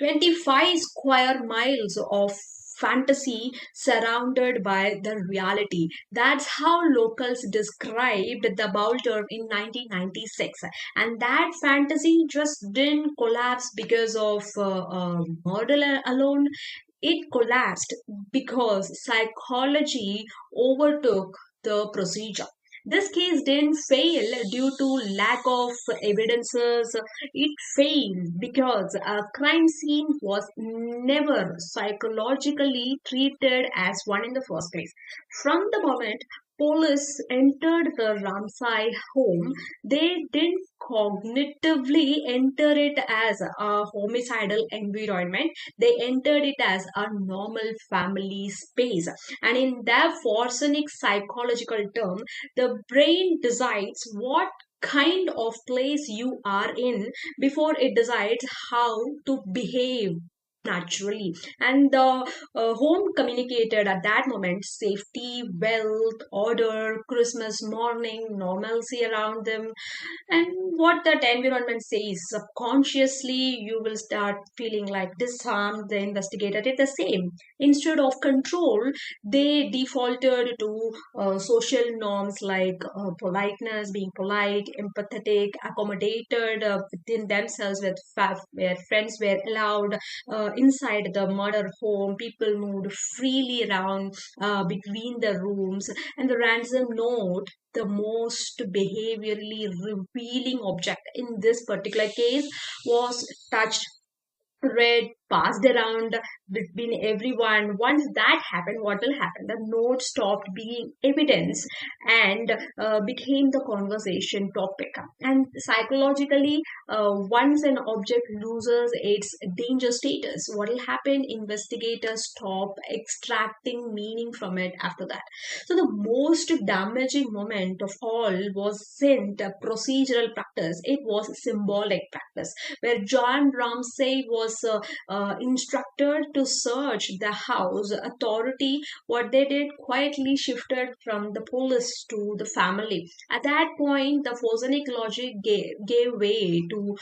25 square miles of fantasy surrounded by the reality. That's how locals described the Boulder in 1996. And that fantasy just didn't collapse because of murder alone. It collapsed because psychology overtook the procedure. This case didn't fail due to lack of evidences. It failed because a crime scene was never psychologically treated as one in the first place. From the moment police entered the Ramsey home, they didn't cognitively enter it as a homicidal environment. They entered it as a normal family space. And in that Forsonic psychological term, the brain decides what kind of place you are in before it decides how to behave naturally. And the home communicated at that moment safety, wealth, order, Christmas morning, normalcy around them. And what that environment says subconsciously, you will start feeling like disarmed. The investigator did the same. Instead of control, they defaulted to social norms like politeness, being polite, empathetic, accommodated within themselves, where friends were allowed inside the murder home. People moved freely around between the rooms, and the ransom note, the most behaviorally revealing object in this particular case, was touched, read, passed around between everyone. Once that happened, what will happen? The note stopped being evidence and became the conversation topic. And psychologically, once an object loses its danger status, what will happen? Investigators stop extracting meaning from it after that. So the most damaging moment of all wasn't a procedural practice; it was symbolic practice, where John Ramsey was instructed to search the house. Authority, what they did, quietly shifted from the police to the family. At that point, the Fosanic logic gave way to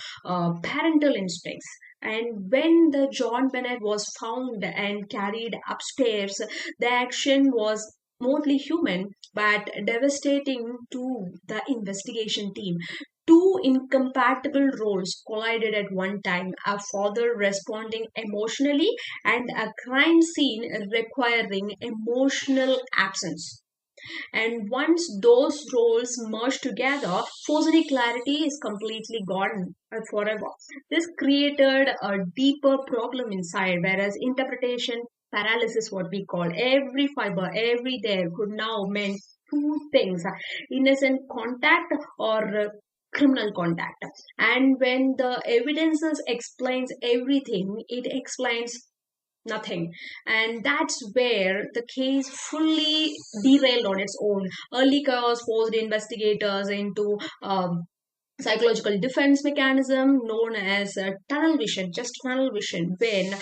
parental instincts. And when the JonBenet was found and carried upstairs, the action was mostly human but devastating to the investigation team. Two incompatible roles collided at one time, a father responding emotionally and a crime scene requiring emotional absence. And once those roles merge together, forgery clarity is completely gone forever. This created a deeper problem inside, whereas interpretation paralysis, what we call, every fiber, every there could now mean two things: innocent contact or criminal contact. And when the evidences explains everything, it explains nothing. And that's where the case fully derailed on its own. Early chaos forced investigators into psychological defense mechanism known as tunnel vision, just tunnel vision. When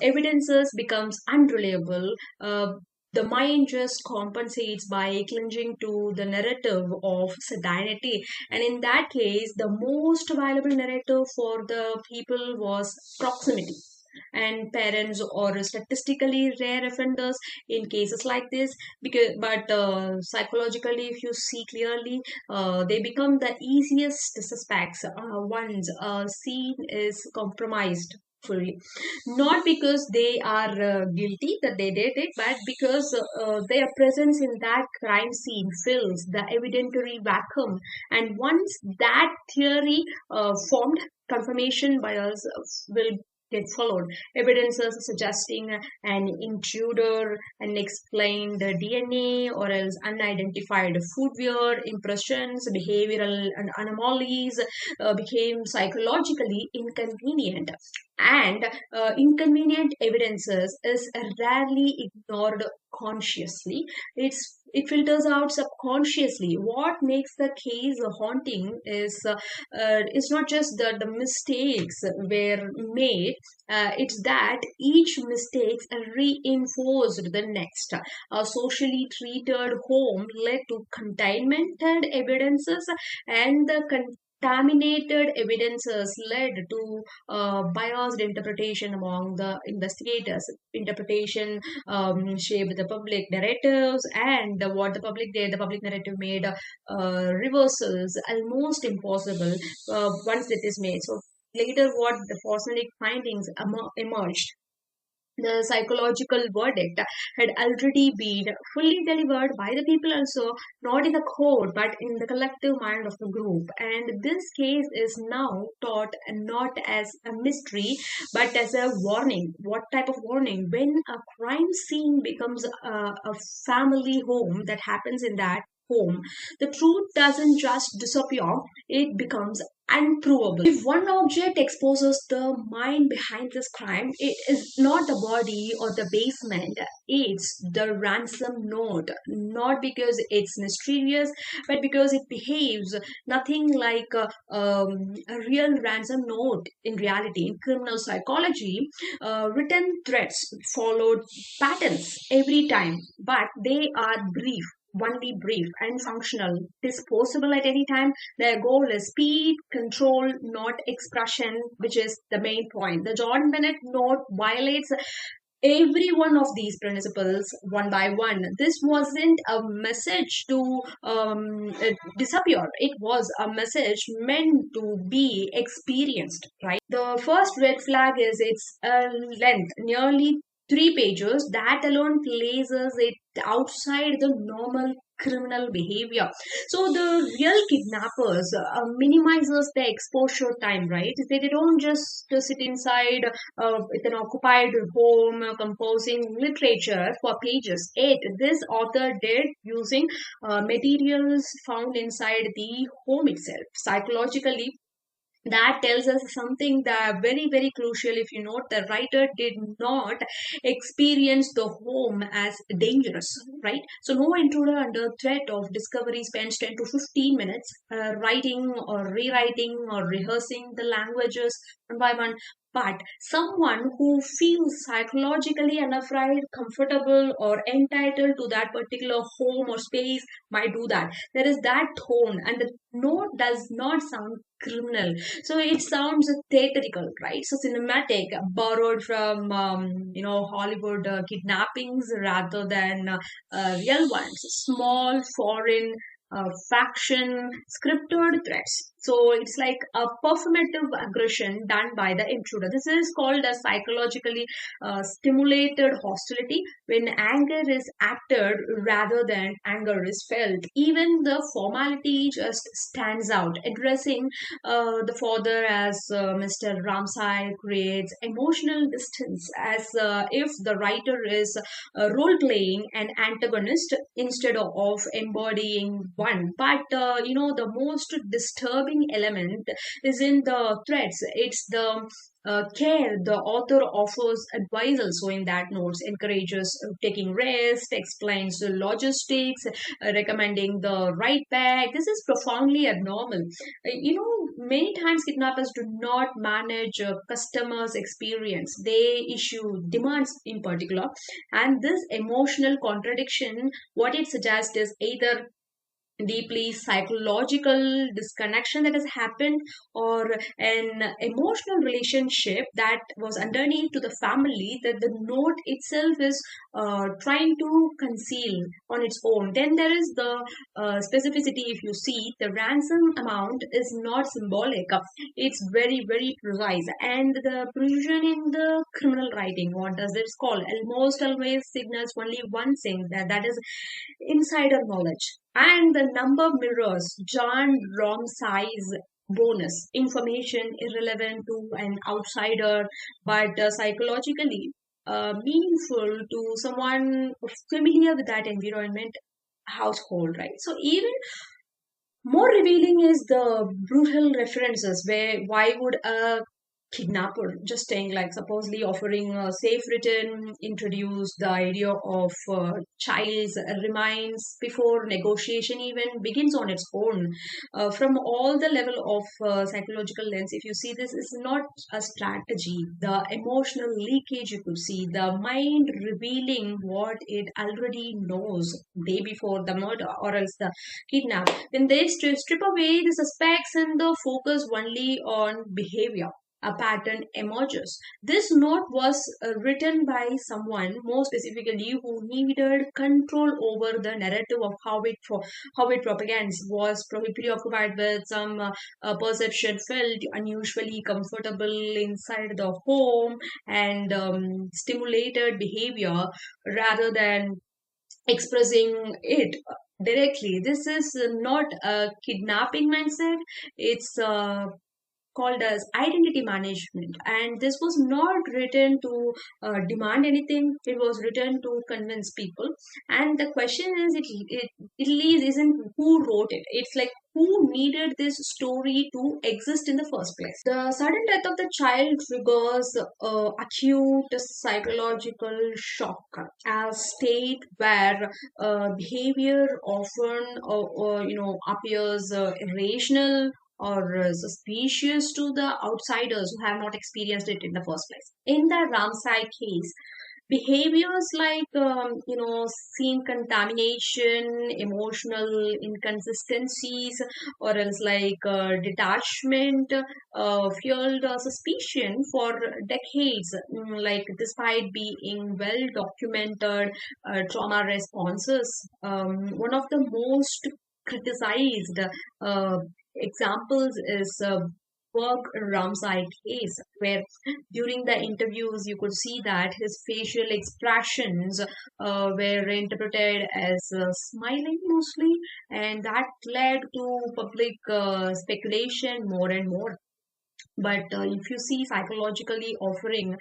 evidences becomes unreliable, the mind just compensates by clinging to the narrative of certainty. And in that case, the most valuable narrative for the people was proximity. And parents or statistically rare offenders in cases like this, because but psychologically, if you see clearly, they become the easiest suspects once a scene is compromised fully, not because they are guilty that they did it, but because their presence in that crime scene fills the evidentiary vacuum. And once that theory formed, confirmation bias will get followed. Evidences suggesting an intruder, unexplained DNA, or else unidentified footwear impressions, behavioral anomalies became psychologically inconvenient. And inconvenient evidences is rarely ignored consciously. It filters out subconsciously. What makes the case haunting is not just that the mistakes were made, it's that each mistake reinforced the next. A socially treated home led to contaminated evidences, and the contaminated evidences led to biased interpretation among the investigators. Interpretation shaped the public narratives, and what the public did, the public narrative made reversals almost impossible once it is made. So later, what the forensic findings emerged, the psychological verdict had already been fully delivered by the people also, not in the court but in the collective mind of the group. And this case is now taught not as a mystery but as a warning. What type of warning? When a crime scene becomes a family home, that happens in that home, the truth doesn't just disappear, it becomes unprovable. If one object exposes the mind behind this crime, it is not the body or the basement, it's the ransom note. Not because it's mysterious, but because it behaves nothing like a real ransom note in reality. In criminal psychology, written threats followed patterns every time, but they are brief, only brief and functional, disposable at any time. Their goal is speed, control, not expression, which is the main point. The JonBenet note violates every one of these principles one by one. This wasn't a message to disappear, it was a message meant to be experienced, right? The first red flag is its length, nearly 3 pages. That alone places it outside the normal criminal behavior. So the real kidnappers minimizes the exposure time, right? They don't just sit inside with an occupied home composing literature for pages. This author did using materials found inside the home itself. Psychologically, that tells us something that very very crucial. If you note, the writer did not experience the home as dangerous, right? So no intruder under threat of discovery spends 10 to 15 minutes writing or rewriting or rehearsing the languages one by one. But someone who feels psychologically unafraid, comfortable, or entitled to that particular home or space might do that. There is that tone, and the note does not sound criminal, so it sounds theatrical, right? So cinematic, borrowed from Hollywood kidnappings rather than real ones. Small foreign faction scripted threats. So it's like a performative aggression done by the intruder. This is called a psychologically stimulated hostility, when anger is acted rather than anger is felt. Even the formality just stands out. Addressing the father as Mr. Ramsey creates emotional distance, as if the writer is role playing an antagonist instead of embodying one. But the most disturbing element is in the threats. It's the care the author offers advice also in that notes, encourages taking rest, explains the logistics, recommending the right bag. This is profoundly abnormal. Many times kidnappers do not manage customers' experience. They issue demands in particular, and this emotional contradiction, what it suggests is either deeply psychological disconnection that has happened, or an emotional relationship that was underneath to the family that the note itself is trying to conceal on its own. Then there is the specificity. If you see, the ransom amount is not symbolic, it's very very precise. And the precision in the criminal writing, what does this call, almost always signals only one thing, that is insider knowledge. And the number mirrors John Romsey's bonus information, irrelevant to an outsider, but psychologically meaningful to someone familiar with that environment, household, right? So even more revealing is the brutal references. Why would a kidnapper, just saying, like, supposedly offering a safe return, introduce the idea of child's remains before negotiation even begins on its own. From all the level of psychological lens, if you see, this is not a strategy. The emotional leakage you could see, the mind revealing what it already knows day before the murder or else the kidnap. When they strip away the suspects and the focus only on behavior, a pattern emerges. This note was written by someone more specifically who needed control over the narrative of how it propagates, was probably preoccupied with some perception, felt unusually comfortable inside the home, and stimulated behavior rather than expressing it directly. This is not a kidnapping mindset. It's called as identity management, and this was not written to demand anything. It was written to convince people. And the question is, it leaves isn't who wrote it, it's like who needed this story to exist in the first place. The sudden death of the child triggers acute psychological shock, a state where behavior often appears irrational or suspicious to the outsiders who have not experienced it in the first place. In the Ramsey case, behaviors like scene contamination, emotional inconsistencies, or else like detachment, fueled suspicion for decades. Like, despite being well documented trauma responses, one of the most criticized uh, examples is Burke Ramsey case, where during the interviews you could see that his facial expressions were interpreted as smiling mostly, and that led to public speculation more and more. But if you see psychologically offering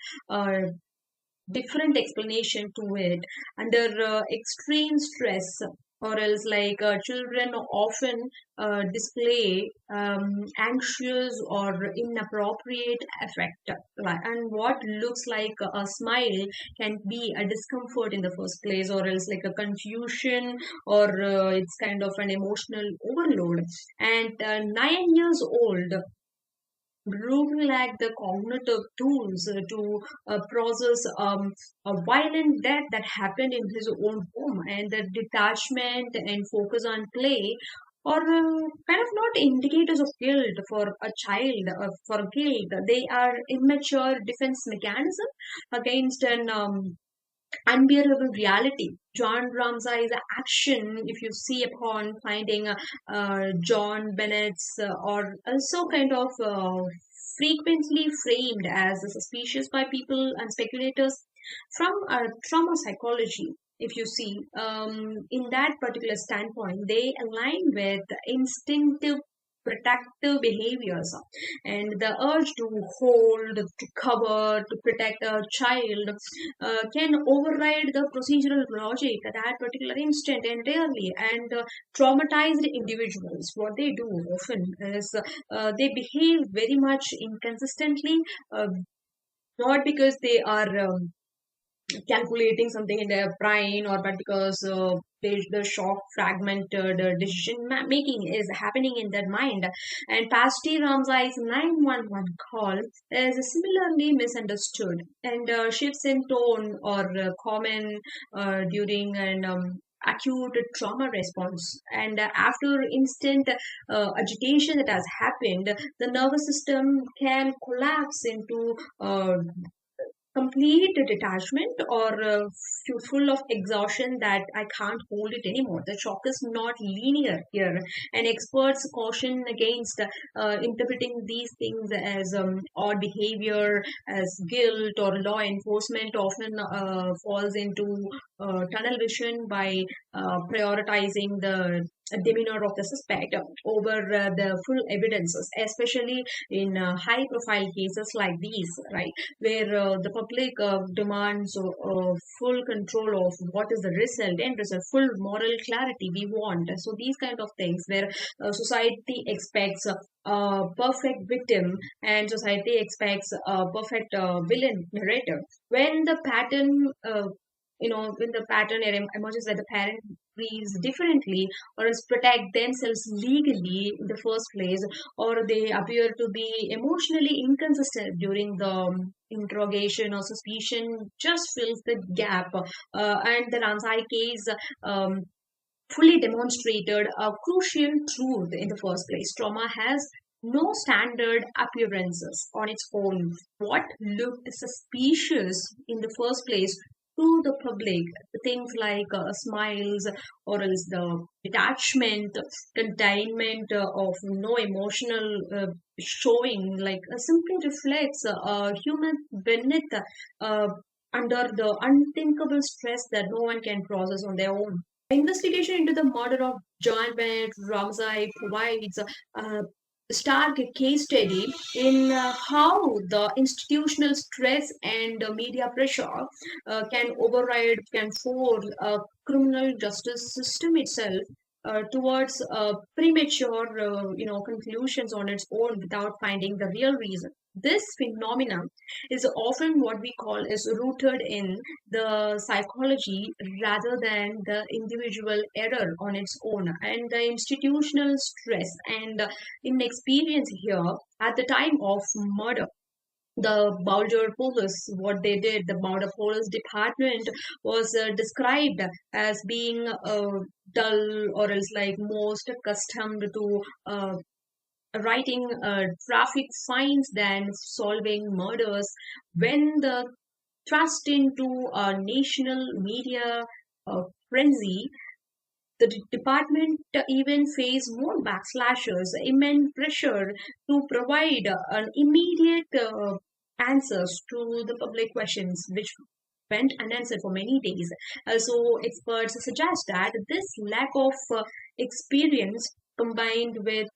different explanation to it under extreme stress, or else like children often display anxious or inappropriate affect, right? And what looks like a smile can be a discomfort in the first place, or else like a confusion, or it's kind of an emotional overload. And 9 years old Brutal lacked the cognitive tools to process a violent death that happened in his own home, and the detachment and focus on play or kind of not indicators of guilt for a child. For guilt, they are immature defense mechanism against an unbearable reality. John Ramsay's action, if you see upon finding JonBenet's, or also kind of frequently framed as suspicious by people and speculators from trauma psychology. If you see, in that particular standpoint, they align with instinctive protective behaviors, and the urge to hold, to cover, to protect a child can override the procedural logic at that particular instant entirely. And traumatized individuals, what they do often is they behave very much inconsistently, uh, not because they are calculating something in their brain, or but because the shock fragmented decision making is happening in their mind. And Pasty Ramsay's 911 call is similarly misunderstood, and shifts in tone or common during an acute trauma response. And after instant agitation that has happened, the nervous system can collapse into complete detachment, or full of exhaustion that I can't hold it anymore. The shock is not linear here, and experts caution against interpreting these things as odd behavior, as guilt, or law enforcement often falls into tunnel vision by prioritizing the demeanor of the suspect over the full evidences, especially in high profile cases like these, right? Where the public demands full control of what is the result and result, full moral clarity we want. So these kind of things where society expects a perfect victim and society expects a perfect villain narrator. When the pattern when the pattern emerges that the parent breathes differently or else protect themselves legally in the first place, or they appear to be emotionally inconsistent during the interrogation, or suspicion just fills the gap. And the Ramsay case fully demonstrated a crucial truth in the first place. Trauma has no standard appearances on its own. What looked suspicious in the first place to the public, things like smiles or else the detachment, containment of no emotional showing, like simply reflects human beneath uh, under the unthinkable stress that no one can process on their own. Investigation into the murder of JonBenet Ramsey provides a stark case study in how the institutional stress and media pressure can force a criminal justice system itself towards premature, conclusions on its own without finding the real reason. This phenomenon is often what we call is rooted in the psychology rather than the individual error on its own, and the institutional stress and inexperience here at the time of murder. The Boulder police, what they did, the Boulder police department was described as being dull, or else like most accustomed to writing traffic fines than solving murders. When the thrust into a national media frenzy, the department even faced more backslashes, immense pressure to provide an immediate answers to the public questions, which went unanswered for many days. Also, experts suggest that this lack of experience combined with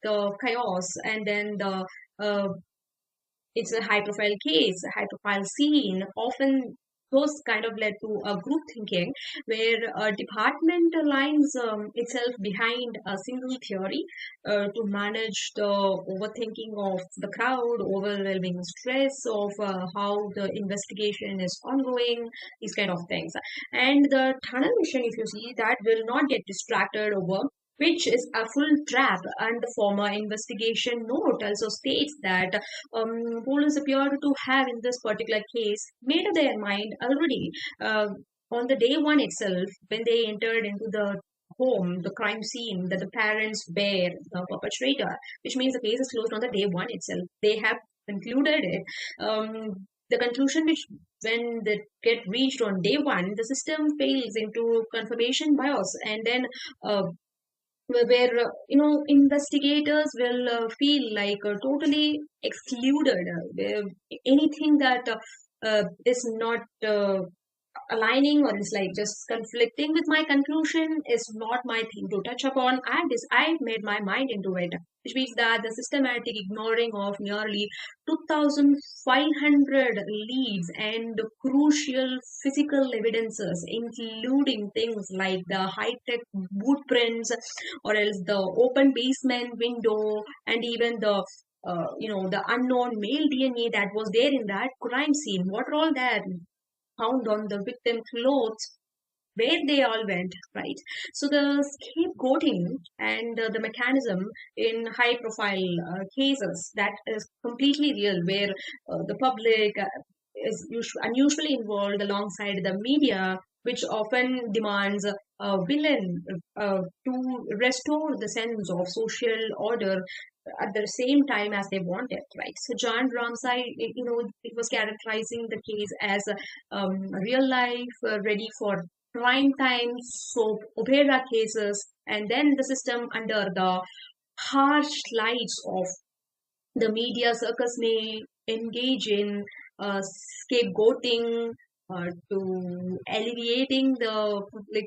chaos and then the uh, it's a high profile case, a high profile scene. Often those kind of led to a group thinking where a department aligns itself behind a single theory to manage the overthinking of the crowd, overwhelming stress of how the investigation is ongoing, these kind of things. And the tunnel vision, if you see, that will not get distracted over, which is a full trap. And the former investigation note also states that police appear to have, in this particular case, made up their mind already on the day one itself when they entered into the home, the crime scene, that the parents were the perpetrator, which means the case is closed on the day one itself. They have concluded it. The conclusion which when they get reached on day one, the system fails into confirmation bias, and then uh, where investigators will feel like totally excluded. Anything that is not aligning or is like just conflicting with my conclusion is not my thing to touch upon. I made my mind into it, which means that the systematic ignoring of nearly 2,500 leads and crucial physical evidences, including things like the high-tech boot prints or else the open basement window, and even the unknown male DNA that was there in that crime scene. What are all that found on the victim clothes, where they all went, right? So the scapegoating and the mechanism in high profile cases, that is completely real, where the public is unusually involved alongside the media, which often demands a villain to restore the sense of social order at the same time as they want it, right? So John Ramsay, it was characterizing the case as real life, ready for prime time soap opera cases, and then the system under the harsh lights of the media circus may engage in scapegoating to alleviating the public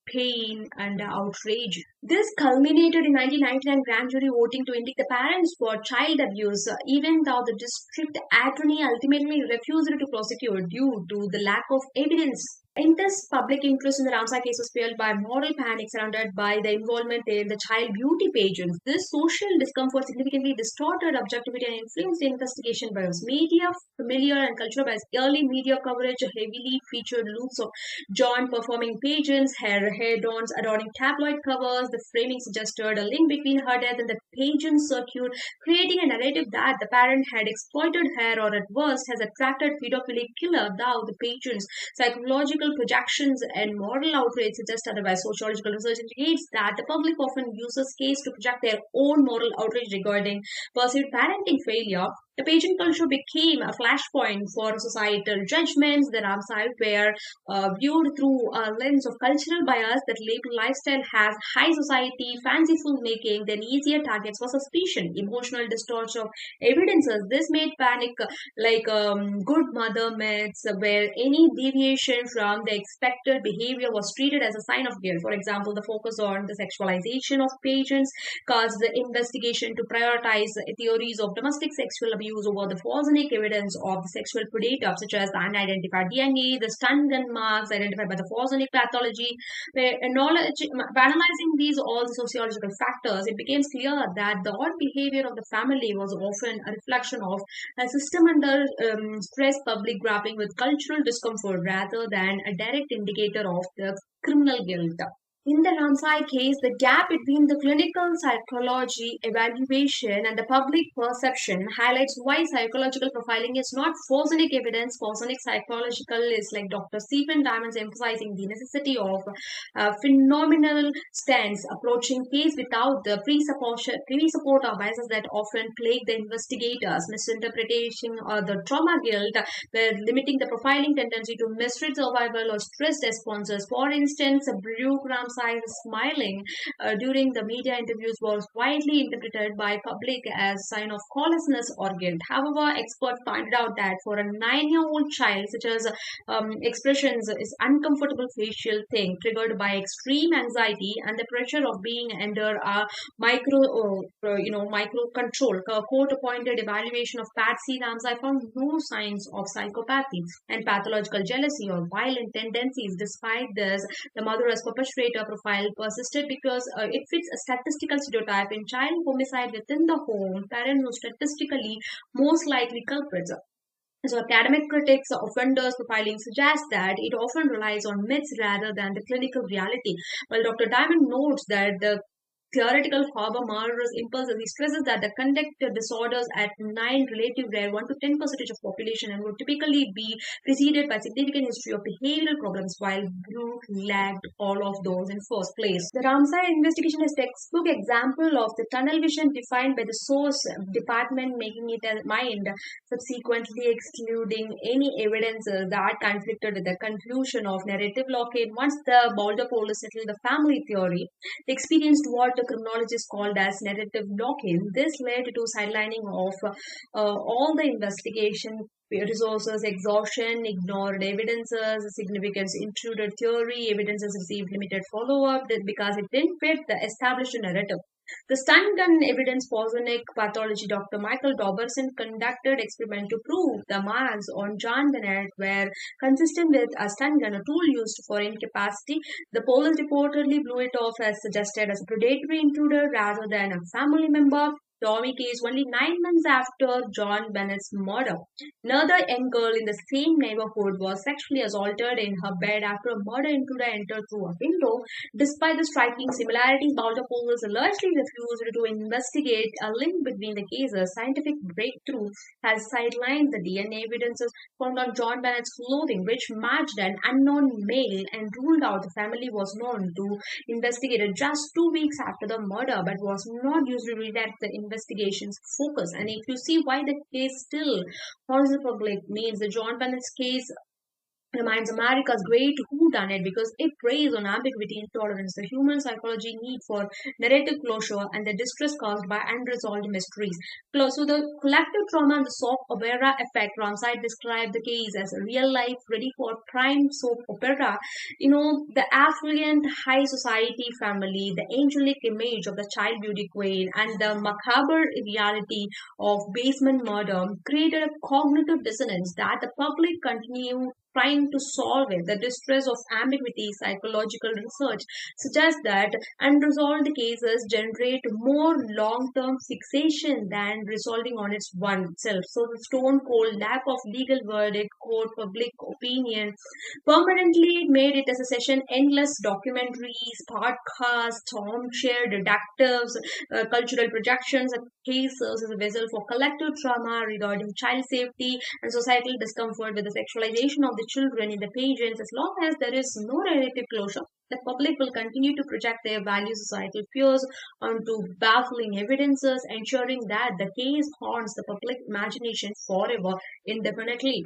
pain, and outrage. This culminated in 1999 grand jury voting to indict the parents for child abuse, even though the district attorney ultimately refused to prosecute due to the lack of evidence. Intense public interest in the Ramsay case was fueled by moral panic surrounded by the involvement in the child beauty pageants. This social discomfort significantly distorted objectivity and influenced the investigation bias. Media, familiar and cultural bias. Early media coverage heavily featured looks of John performing pageants, hair dons adorning tabloid covers. The framing suggested a link between her death and the pageant circuit, creating a narrative that the parent had exploited her or at worst has attracted pedophilic killer. Thou the pageants psychological projections and moral outrage suggest otherwise. Sociological research indicates that the public often uses case to project their own moral outrage regarding perceived parenting failure. The pageant culture became a flashpoint for societal judgments. The Ramsay were viewed through a lens of cultural bias that labeled lifestyle as high society, fanciful making, then easier targets for suspicion. Emotional distortion of evidences. This made panic good mother myths where any deviation from the expected behavior was treated as a sign of guilt. For example, the focus on the sexualization of patients caused the investigation to prioritize theories of domestic sexual abuse over the forensic evidence of the sexual predator, such as the unidentified DNA, the stun gun marks identified by the forensic pathology. By analyzing these all the sociological factors, it became clear that the odd behavior of the family was often a reflection of a system under stress, public grappling with cultural discomfort rather than a direct indicator of the criminal guilt. In the Ramsay case, the gap between the clinical psychology evaluation and the public perception highlights why psychological profiling is not forensic evidence. Forensic psychological is like Dr. Stephen Diamond's emphasizing the necessity of phenomenal stance, approaching case without the pre-support or biases that often plague the investigators, misinterpretation or the trauma guilt, where limiting the profiling tendency to misread survival or stress responses. For instance, Brooke Ramsay smiling during the media interviews was widely interpreted by public as sign of callousness or guilt. However, experts pointed out that for a 9-year-old child, such as expressions is uncomfortable facial thing triggered by extreme anxiety and the pressure of being under a micro control. A court-appointed evaluation of Patsy Ramsay found no signs of psychopathy and pathological jealousy or violent tendencies. Despite this, the mother as perpetrator profile persisted because it fits a statistical stereotype in child homicide within the home. Parents who statistically most likely culprits. So, academic critics, offenders profiling suggests that it often relies on myths rather than the clinical reality. While Dr. Diamond notes that the theoretical harbor murderous impulses, he stresses that the conduct disorders at 9 relative rare 1 to 10% of population and would typically be preceded by significant history of behavioral problems, while Brooke lacked all of those in first place. The Ramsay investigation is a textbook example of the tunnel vision defined by the source department, making it a mind, subsequently excluding any evidences that conflicted with the conclusion of narrative lock-in. Once the Boulder police settled the family theory, they experienced what the criminologists called as narrative lock-in. This led to sidelining of all the investigation resources, exhaustion, ignored evidences, significance intruded theory, evidences received limited follow-up because it didn't fit the established narrative. The stun gun evidence forensic pathology Dr. Michael Doberson conducted experiment to prove the marks on JonBenet were consistent with a stun gun, a tool used for incapacity. The police reportedly blew it off as suggested as a predatory intruder rather than a family member. Tommy case only 9 months after JonBenet's murder. Another young girl in the same neighborhood was sexually assaulted in her bed after a murder intruder entered through a window. Despite the striking similarities, Boulder police largely refused to investigate a link between the cases. Scientific breakthrough has sidelined the DNA evidences found on JonBenet's clothing, which matched an unknown male, and ruled out the family was known to investigated just 2 weeks after the murder, but was not used to redirect the investigation's focus. And if you see why the case still haunts the public, means the JonBenet's case reminds America's great whodunit because it preys on ambiguity, intolerance, the human psychology need for narrative closure, and the distress caused by unresolved mysteries. So the collective trauma and the soap opera effect, Ramsay described the case as a real life, ready for prime soap opera. The affluent high society family, the angelic image of the child beauty queen, and the macabre reality of basement murder created a cognitive dissonance that the public continued trying to solve it. The distress of ambiguity, psychological research suggests that unresolved cases generate more long-term fixation than resolving on its oneself. So the stone cold lack of legal verdict, court, public opinion, permanently made it as a session endless documentaries, podcasts, armchair detectives, cultural projections, cases as a vessel for collective trauma regarding child safety and societal discomfort with the sexualization of the children in the pageants. As long as there is no narrative closure, the public will continue to project their value societal fears onto baffling evidences, ensuring that the case haunts the public imagination forever, indefinitely.